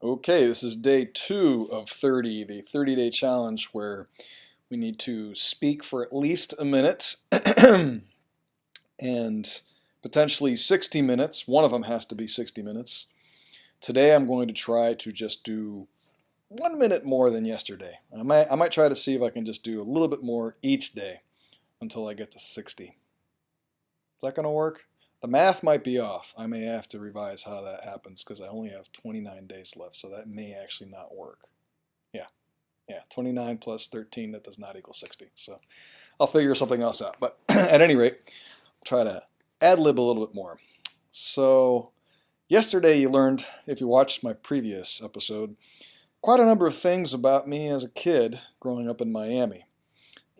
Okay, this is day 2 of 30, the 30-day challenge where we need to speak for at least a minute and potentially 60 minutes. One of them has to be 60 minutes. Today I'm going to try to just do 1 minute more than yesterday. I might try to see if I can just do a little bit more each day until I get to 60. Is that going to work? The math might be off. I may have to revise how that happens because I only have 29 days left, so that may actually not work. Yeah, yeah, 29 plus 13, that does not equal 60. So I'll figure something else out. But at any rate, I'll try to ad-lib a little bit more. So yesterday you learned, if you watched my previous episode, quite a number of things about me as a kid growing up in Miami.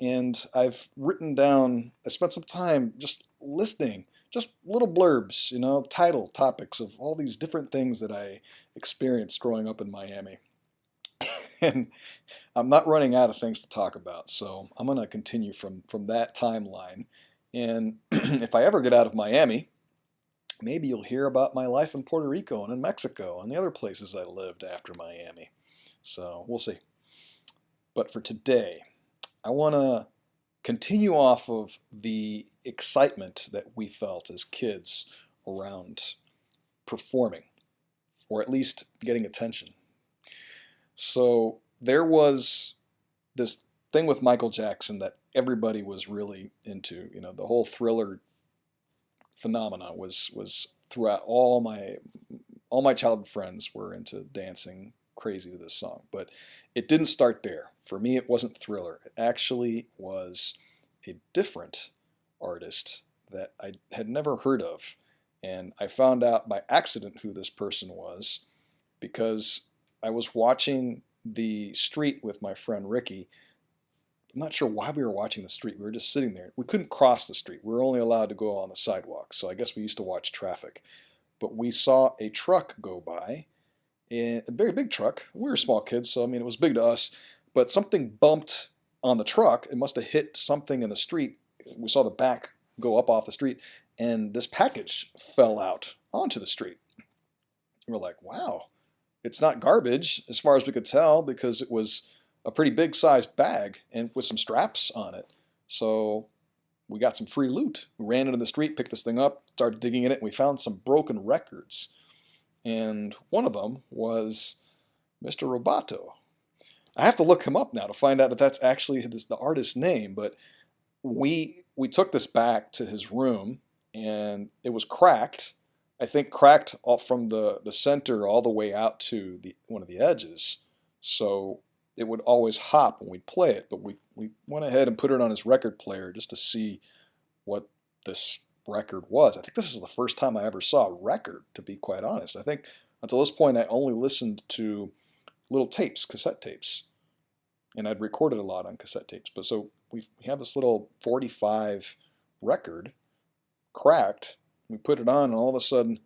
And I've written down, I spent some time just listing just little blurbs, title topics of all these different things that I experienced growing up in Miami. And I'm not running out of things to talk about, so I'm going to continue from that timeline. And if I ever get out of Miami, maybe you'll hear about my life in Puerto Rico and in Mexico and the other places I lived after Miami. So we'll see. But for today, I want to continue off of the excitement that we felt as kids around performing, or at least getting attention. So there was this thing with Michael Jackson that everybody was really into. The whole Thriller phenomena was throughout all my childhood friends were into dancing crazy to this song. But it didn't start there. For me, it wasn't Thriller. It actually was a different artist that I had never heard of. And I found out by accident who this person was because I was watching The Street with my friend Ricky. I'm not sure why we were watching The Street. We were just sitting there. We couldn't cross the street. We were only allowed to go on the sidewalk. So I guess we used to watch traffic. But we saw a truck go by, a very big truck. We were small kids, so it was big to us. But something bumped on the truck. It must have hit something in the street. We saw the back go up off the street, and this package fell out onto the street. We're like, wow, it's not garbage as far as we could tell because it was a pretty big sized bag and with some straps on it. So we got some free loot. We ran into the street, picked this thing up, started digging in it, and we found some broken records. And one of them was Mr. Roboto. I have to look him up now to find out if that's actually the artist's name, but we took this back to his room and it was cracked. I think cracked off from the center all the way out to one of the edges. So it would always hop when we'd play it, but we went ahead and put it on his record player just to see what this record was. I think this is the first time I ever saw a record, to be quite honest. I think until this point I only listened to little tapes, cassette tapes, and I'd recorded a lot on cassette tapes. But so we have this little 45 record cracked. We put it on, and all of a sudden,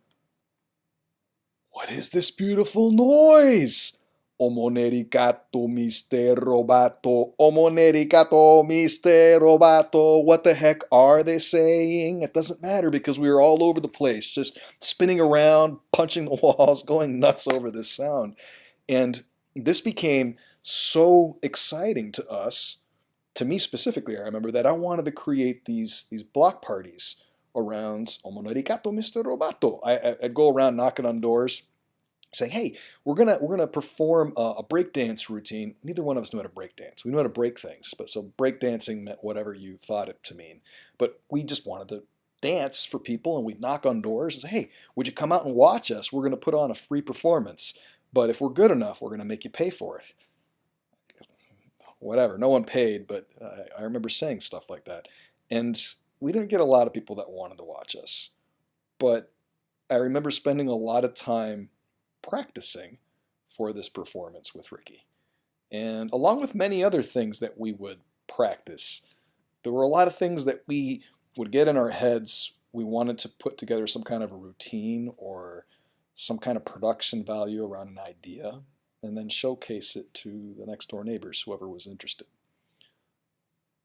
what is this beautiful noise? Omonericato mister robato, omonericato mister robato. What the heck are they saying? It doesn't matter because we were all over the place, just spinning around, punching the walls, going nuts over this sound. And this became so exciting to us, to me specifically. I remember that I wanted to create these block parties around Omonericato Mr. Robato. I'd go around knocking on doors, saying, "Hey, we're gonna perform a breakdance routine." Neither one of us knew how to breakdance. We knew how to break things, but so breakdancing meant whatever you thought it to mean. But we just wanted to dance for people, and we'd knock on doors and say, "Hey, would you come out and watch us? We're gonna put on a free performance. But if we're good enough, we're gonna make you pay for it." Whatever. No one paid, but I remember saying stuff like that. And we didn't get a lot of people that wanted to watch us. But I remember spending a lot of time practicing for this performance with Ricky. And along with many other things that we would practice, there were a lot of things that we would get in our heads. We wanted to put together some kind of a routine or some kind of production value around an idea, and then showcase it to the next door neighbors, whoever was interested.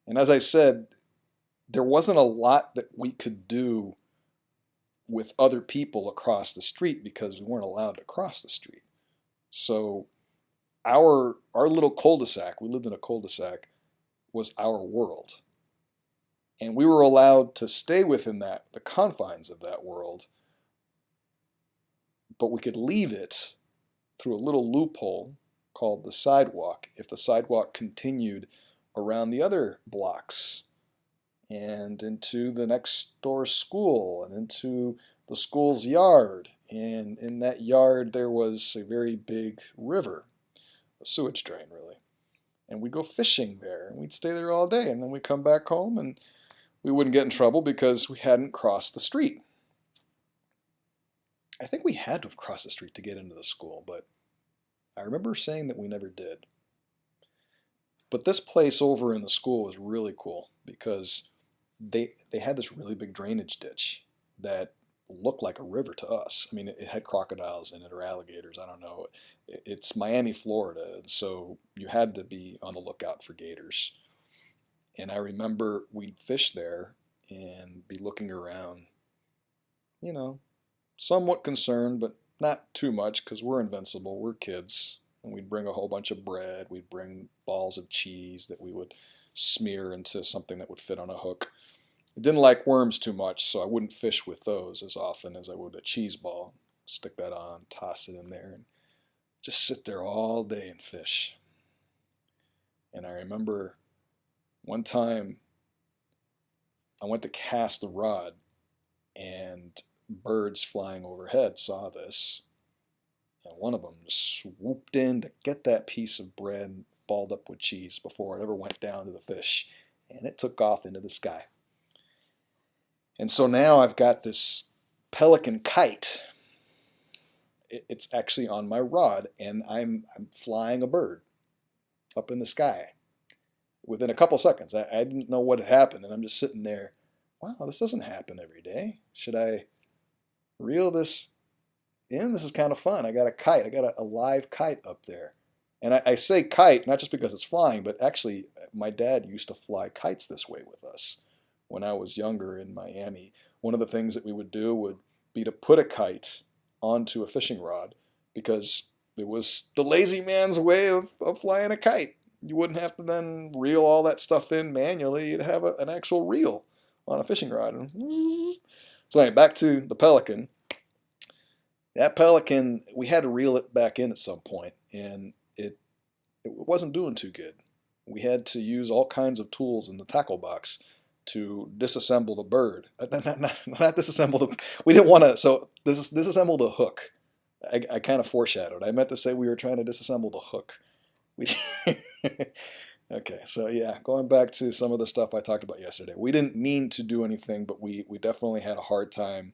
And as I said, there wasn't a lot that we could do with other people across the street because we weren't allowed to cross the street. So our little cul-de-sac, we lived in a cul-de-sac, was our world. And we were allowed to stay within the confines of that world, but we could leave it through a little loophole called the sidewalk if the sidewalk continued around the other blocks and into the next door school and into the school's yard. And in that yard there was a very big river, a sewage drain really. And we'd go fishing there and we'd stay there all day, and then we'd come back home and we wouldn't get in trouble because we hadn't crossed the street. I think we had to have crossed the street to get into the school, but I remember saying that we never did. But this place over in the school was really cool because they had this really big drainage ditch that looked like a river to us. I mean, it had crocodiles in it or alligators, I don't know. It's Miami, Florida, so you had to be on the lookout for gators. And I remember we'd fish there and be looking around, you know, somewhat concerned, but not too much because we're invincible, we're kids. And we'd bring a whole bunch of bread, we'd bring balls of cheese that we would smear into something that would fit on a hook. I didn't like worms too much, so I wouldn't fish with those as often as I would a cheese ball. Stick that on, toss it in there, and just sit there all day and fish. And I remember one time I went to cast the rod, and birds flying overhead saw this, and one of them swooped in to get that piece of bread balled up with cheese before it ever went down to the fish, and it took off into the sky. And so now I've got this pelican kite. It's actually on my rod, and I'm flying a bird up in the sky within a couple seconds. I didn't know what had happened, and I'm just sitting there. Wow, this doesn't happen every day. Should I reel this in? This is kind of fun. I got a kite. I got a live kite up there. And I say kite not just because it's flying, but actually my dad used to fly kites this way with us when I was younger in Miami. One of the things that we would do would be to put a kite onto a fishing rod because it was the lazy man's way of flying a kite. You wouldn't have to then reel all that stuff in manually. You'd have an actual reel on a fishing rod. So anyway, back to the pelican. That pelican, we had to reel it back in at some point, and it wasn't doing too good. We had to use all kinds of tools in the tackle box to disassemble the bird. Not disassemble the. We didn't want to. So disassemble the hook. I kind of foreshadowed. I meant to say we were trying to disassemble the hook. Okay, so yeah, going back to some of the stuff I talked about yesterday. We didn't mean to do anything, but we definitely had a hard time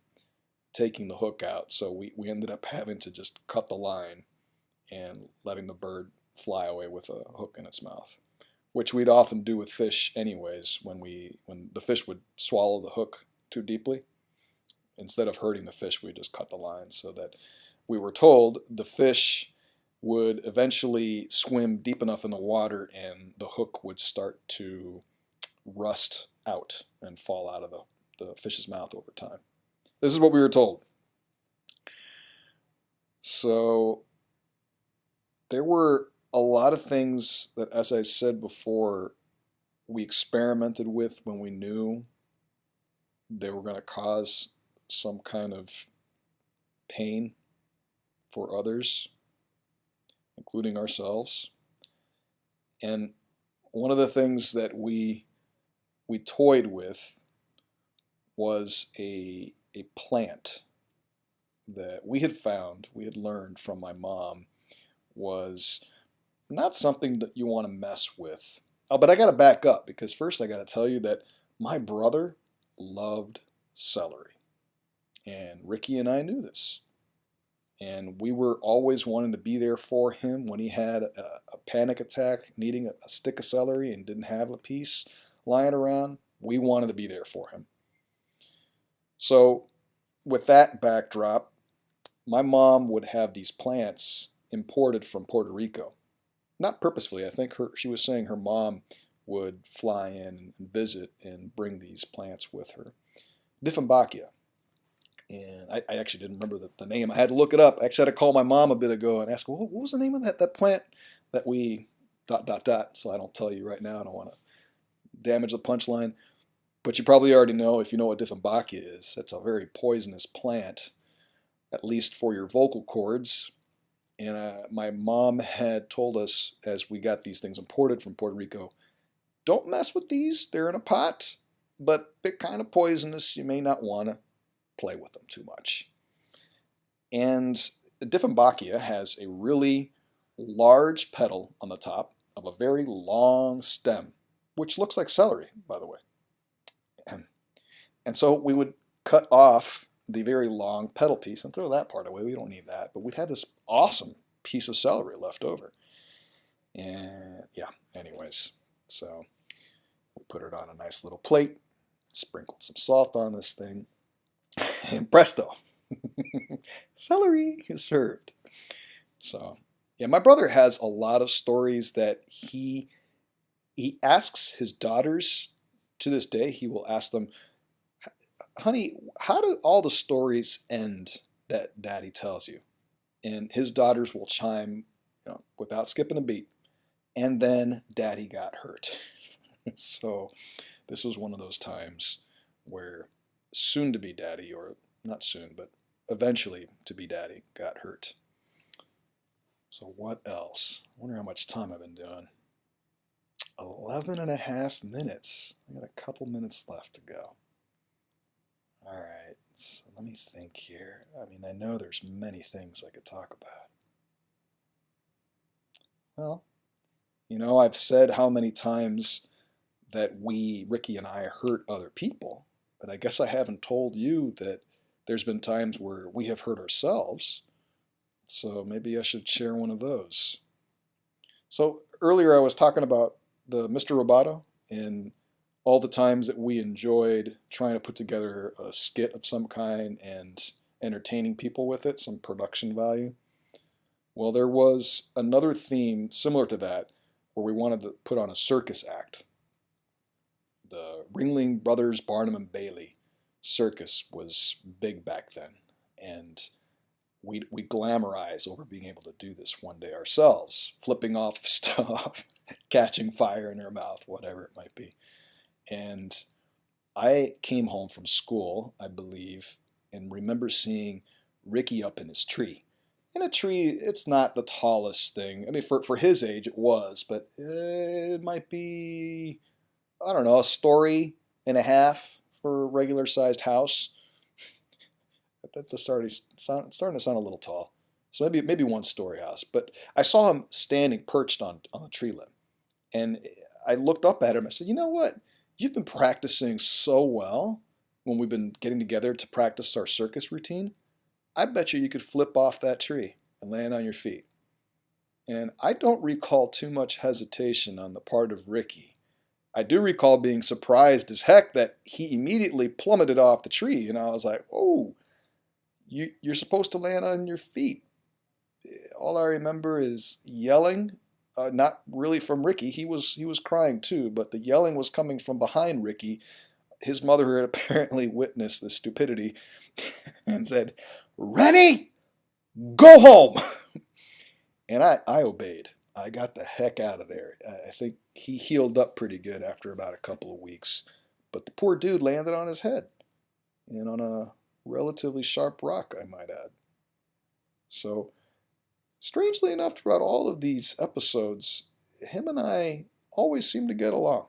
taking the hook out. So we ended up having to just cut the line and letting the bird fly away with a hook in its mouth, which we'd often do with fish anyways when the fish would swallow the hook too deeply. Instead of hurting the fish, we just cut the line so that we were told the fish would eventually swim deep enough in the water and the hook would start to rust out and fall out of the fish's mouth over time. This is what we were told. So there were a lot of things that, as I said before, we experimented with when we knew they were going to cause some kind of pain for others, including ourselves. And one of the things that we toyed with was a plant that we had learned from my mom was not something that you want to mess with. Oh, but I got to back up because first I got to tell you that my brother loved celery. And Ricky and I knew this. And we were always wanting to be there for him when he had a panic attack needing a stick of celery and didn't have a piece lying around. We wanted to be there for him. So with that backdrop, my mom would have these plants imported from Puerto Rico. Not purposefully. I think she was saying her mom would fly in and visit and bring these plants with her. Dieffenbachia. And I actually didn't remember the name. I had to look it up. I actually had to call my mom a bit ago and ask, well, what was the name of that plant that we ... So I don't tell you right now. I don't want to damage the punchline. But you probably already know, if you know what Dieffenbachia is. It's a very poisonous plant, at least for your vocal cords. And my mom had told us, as we got these things imported from Puerto Rico, don't mess with these. They're in a pot, but they're kind of poisonous. You may not want to play with them too much. And Dieffenbachia has a really large petal on the top of a very long stem, which looks like celery, by the way. And so we would cut off the very long petal piece and throw that part away. We don't need that. But we'd have this awesome piece of celery left over. And yeah, anyways, so we put it on a nice little plate, sprinkled some salt on this thing, and presto, celery is served. So yeah, my brother has a lot of stories that he asks his daughters to this day. He will ask them, honey, how do all the stories end that Daddy tells you? And his daughters will chime, without skipping a beat, and then Daddy got hurt. So this was one of those times where soon to be Daddy, or not soon, but eventually to be Daddy, got hurt. So what else? I wonder how much time I've been doing. 11.5 minutes. I got a couple minutes left to go. All right, so let me think here. I mean, I know there's many things I could talk about. Well, I've said how many times that Ricky and I, hurt other people, but I guess I haven't told you that there's been times where we have hurt ourselves. So maybe I should share one of those. So earlier I was talking about the Mr. Roboto and all the times that we enjoyed trying to put together a skit of some kind and entertaining people with it, some production value. Well, there was another theme similar to that where we wanted to put on a circus act. The Ringling Brothers Barnum and Bailey circus was big back then, and we glamorize over being able to do this one day ourselves, flipping off stuff, catching fire in our mouth, whatever it might be. And I came home from school, I believe, and remember seeing Ricky up in his tree. And a tree, it's not the tallest thing. I mean, for his age it was, but it might be, I don't know, a story and a half for a regular-sized house. That's starting to sound a little tall. So maybe one-story house. But I saw him standing perched on a tree limb. And I looked up at him and I said, you know what? You've been practicing so well when we've been getting together to practice our circus routine. I bet you could flip off that tree and land on your feet. And I don't recall too much hesitation on the part of Ricky. I do recall being surprised as heck that he immediately plummeted off the tree. And I was like, oh, you're supposed to land on your feet. All I remember is yelling, not really from Ricky. He was crying too, but the yelling was coming from behind Ricky. His mother had apparently witnessed the stupidity and said, Rene, go home. And I obeyed. I got the heck out of there. I think he healed up pretty good after about a couple of weeks. But the poor dude landed on his head, and on a relatively sharp rock, I might add. So, strangely enough, throughout all of these episodes, him and I always seem to get along.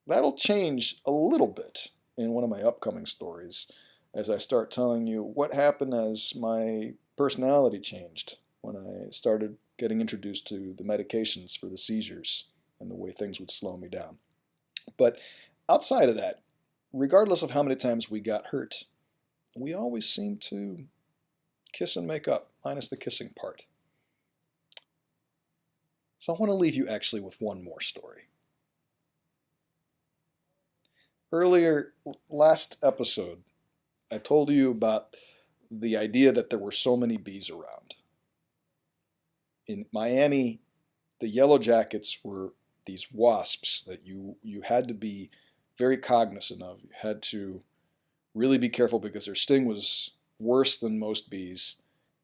That'll change a little bit in one of my upcoming stories as I start telling you what happened as my personality changed when I started getting introduced to the medications for the seizures and the way things would slow me down. But outside of that, regardless of how many times we got hurt, we always seem to kiss and make up, minus the kissing part. So I want to leave you actually with one more story. Earlier, last episode, I told you about the idea that there were so many bees around. In Miami, the yellow jackets were these wasps that you had to be very cognizant of. You had to Really be careful because their sting was worse than most bees,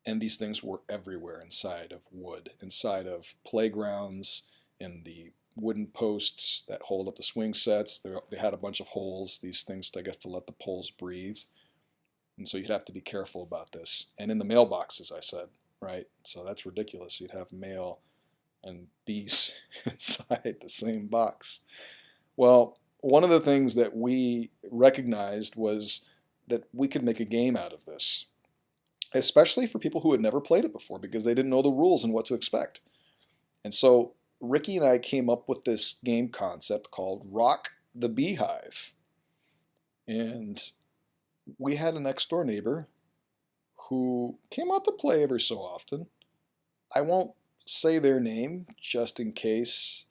and these things were everywhere inside of wood, inside of playgrounds, in the wooden posts that hold up the swing sets. They had a bunch of holes, these things, I guess, to let the poles breathe. And so you'd have to be careful about this. And in the mailboxes, I said, right? So that's ridiculous. You'd have mail and bees inside the same box. Well, one of the things that we recognized was that we could make a game out of this, especially for people who had never played it before because they didn't know the rules and what to expect. And so Ricky and I came up with this game concept called Rock the Beehive. And we had a next door neighbor who came out to play every so often. I won't say their name just in case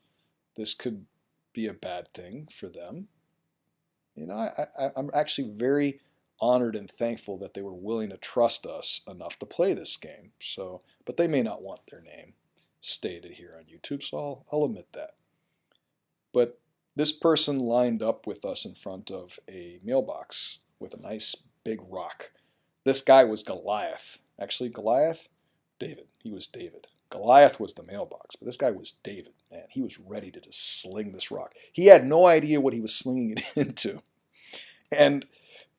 this could be a bad thing for them. You know, I'm actually very honored and thankful that they were willing to trust us enough to play this game. So, but they may not want their name stated here on YouTube, so I'll admit that. But this person lined up with us in front of a mailbox with a nice big rock. This guy was Goliath. Actually, Goliath? David. He was David. Goliath was the mailbox, but this guy was David. Man, he was ready to just sling this rock. He had no idea what he was slinging it into. And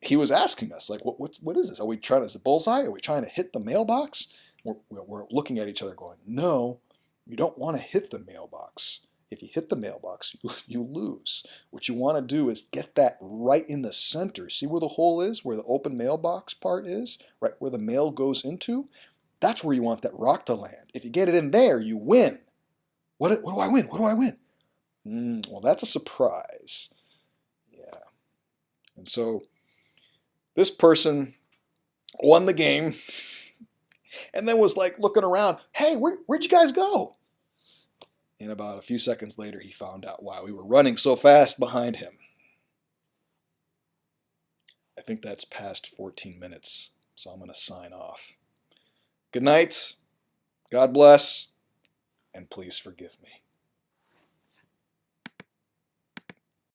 he was asking us, like, what is this? Are we trying to, is it bullseye? Are we trying to hit the mailbox? We're looking at each other going, no, you don't want to hit the mailbox. If you hit the mailbox, you lose. What you want to do is get that right in the center. See where the hole is, where the open mailbox part is, right where the mail goes into? That's where you want that rock to land. If you get it in there, you win. What do I win? What do I win? Well, that's a surprise. Yeah. And so this person won the game and then was like looking around, hey, where'd you guys go? And about a few seconds later, he found out why we were running so fast behind him. I think that's past 14 minutes, so I'm going to sign off. Good night, God bless, and please forgive me.